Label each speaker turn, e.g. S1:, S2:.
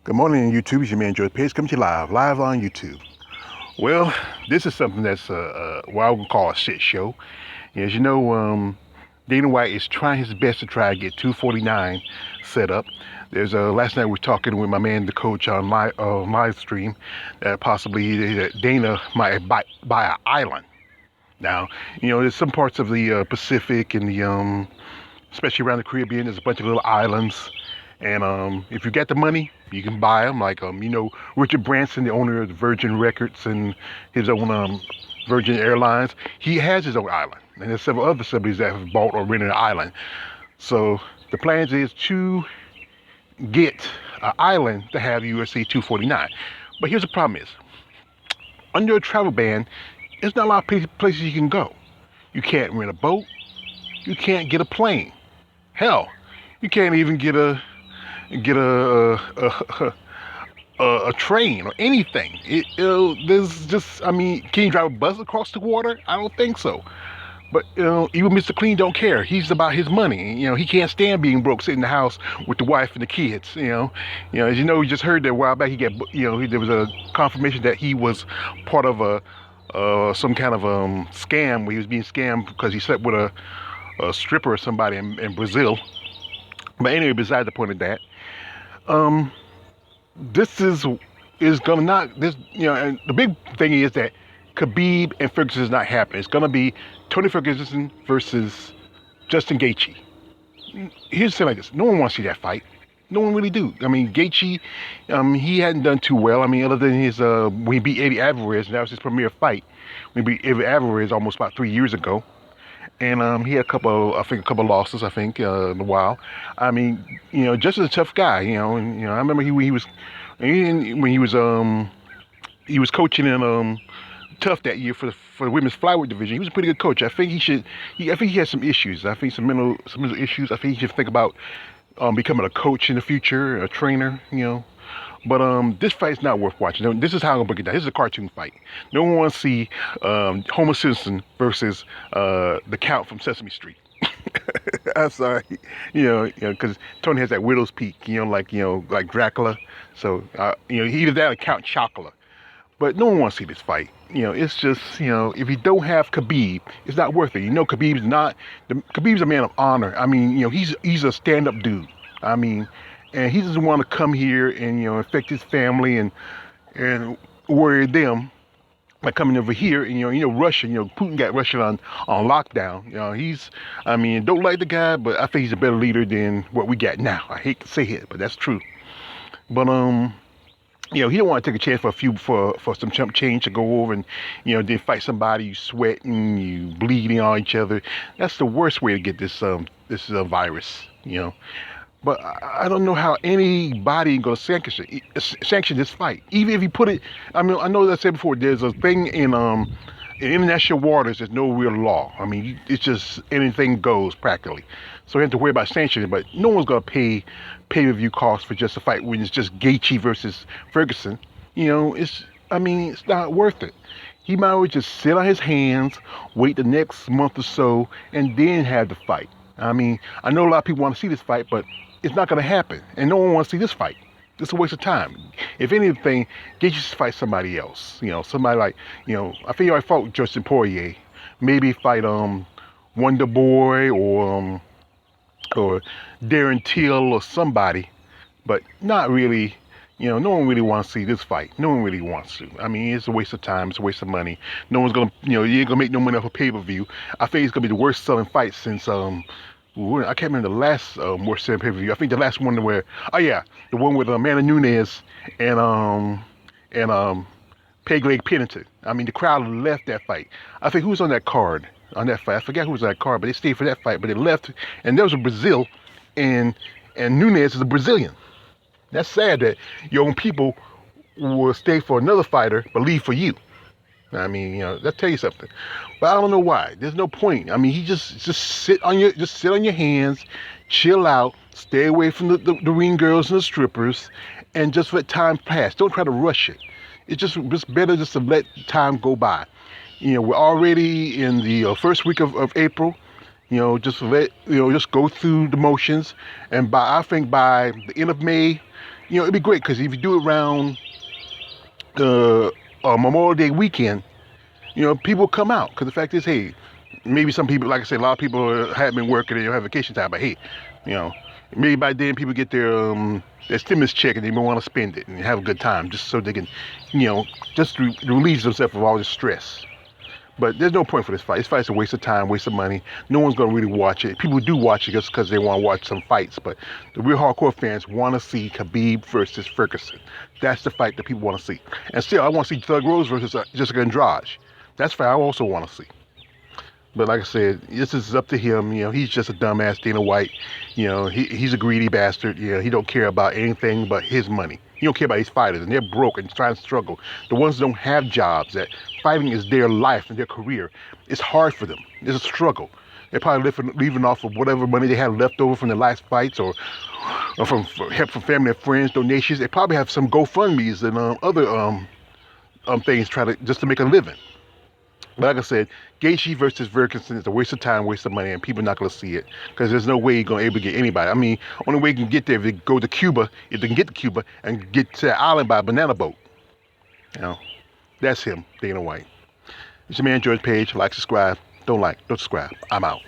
S1: Good morning, YouTube. It's your man Joe Page coming to you live on YouTube. Well, this is something that's what I would call a shit show. As you know, Dana White is trying his best to try to get 249 set up. There's last night we were talking with my man, the coach, on live stream that possibly Dana might buy an island. Now, there's some parts of the Pacific and the especially around the Caribbean. There's a bunch of little islands. And if you got the money, you can buy them. Like, Richard Branson, the owner of the Virgin Records and his own Virgin Airlines, he has his own island. And there's several other celebrities that have bought or rented an island. So the plans is to get an island to have USC 249. But here's the problem is, under a travel ban, there's not a lot of places you can go. You can't rent a boat. You can't get a plane. Hell, you can't even get a train or anything. There's just, can you drive a bus across the water? I don't think so. But even Mr. Clean don't care. He's about his money. He can't stand being broke, sitting in the house with the wife and the kids. As you know, we just heard that a while back. There was a confirmation that he was part of some kind of scam where he was being scammed because he slept with a stripper or somebody in Brazil. But anyway, besides the point of that, this is gonna not this and the big thing is that Khabib and Ferguson is not happening. It's gonna be Tony Ferguson versus Justin Gaethje. Here's the thing like this: no one wants to see that fight. No one really do. Gaethje, he hadn't done too well. Other than his when he beat Eddie Alvarez, and that was his premier fight. When he beat Eddie Alvarez almost about 3 years ago. And he had a couple losses, in a while. Just as a tough guy, and I remember when he was coaching in Tough that year for the women's flyweight division. He was a pretty good coach. I think he has some issues. I think some mental issues. I think he should think about becoming a coach in the future, a trainer, But this fight's not worth watching. This is how I'm gonna break it down. This is a cartoon fight. No one wants to see Homer Simpson versus the Count from Sesame Street. I'm sorry, because Tony has that widow's peak, like Dracula. So either that or Count Chocula. But no one wants to see this fight. It's just, if you don't have Khabib, it's not worth it. Khabib's a man of honor. He's a stand-up dude. And he doesn't want to come here and infect his family and worry them by coming over here. And Russia. Putin got Russia on lockdown. Don't like the guy, but I think he's a better leader than what we got now. I hate to say it, but that's true. But he don't want to take a chance for some chump change to go over and then fight somebody. You sweating, you bleeding on each other. That's the worst way to get this virus. But I don't know how anybody is going to sanction this fight. Even if you put it, I know that I said before, there's a thing in international waters, there's no real law. It's just anything goes practically. So you have to worry about sanctioning, but no one's going to pay pay-per-view costs for just a fight when it's just Gaethje versus Ferguson. It's not worth it. He might as well just sit on his hands, wait the next month or so, and then have the fight. I know a lot of people want to see this fight, but it's not going to happen. And no one wants to see this fight. It's a waste of time. If anything, Gaethje should fight somebody else. Somebody like, I think I fought Justin Poirier. Maybe fight Wonder Boy or Darren Till or somebody. But not really, no one really wants to see this fight. No one really wants to. It's a waste of time. It's a waste of money. No one's going to, you ain't going to make no money off a pay-per-view. I think it's going to be the worst selling fight since, I can't remember the last worst selling pay-per-view. I think the last one where, the one with Amanda Nunes and Peg Leg Pennington. The crowd left that fight. I think who was on that card, on that fight? I forget who was on that card, but they stayed for that fight, but they left. And there was a Brazil, and Nunes is a Brazilian. That's sad that your own people will stay for another fighter, but leave for you. That tell you something. But I don't know why. There's no point. He just sit on your hands, chill out, stay away from the ring girls and the strippers, and just let time pass. Don't try to rush it. It's just better just to let time go by. We're already in the first week of April. Just go through the motions, and I think by the end of May, You know, it'd be great because if you do it around the Memorial Day weekend, you know, people come out. Because the fact is, hey, maybe some people, like I said, a lot of people haven't been working, they don't have vacation time, but hey, you know, maybe by then people get their stimulus check and they may want to spend it and have a good time just so they can, you know, just release themselves of all this stress. But there's no point for this fight. This fight's a waste of time, waste of money. No one's going to really watch it. People do watch it just because they want to watch some fights. But the real hardcore fans want to see Khabib versus Ferguson. That's the fight that people want to see. And still, I want to see Thug Rose versus Jessica Andrade. That's the fight I also want to see. But like I said, this is up to him. You know, he's just a dumbass, Dana White. You know, he's a greedy bastard. You know, he don't care about anything but his money. He don't care about his fighters, and they're broke and trying to struggle. The ones that don't have jobs, that fighting is their life and their career, it's hard for them. It's a struggle. They're probably leaving off of whatever money they have left over from their last fights or from help from family and friends, donations. They probably have some GoFundMe's and other things just to make a living. But like I said, Gaethje versus Ferguson is a waste of time, waste of money, and people are not going to see it because there's no way you're going to able to get anybody. I mean, only way you can get there if you go to Cuba, if they can get to Cuba and get to that island by a banana boat. You know, that's him, Dana White. It's your man George Page. Like, subscribe. Don't subscribe. I'm out.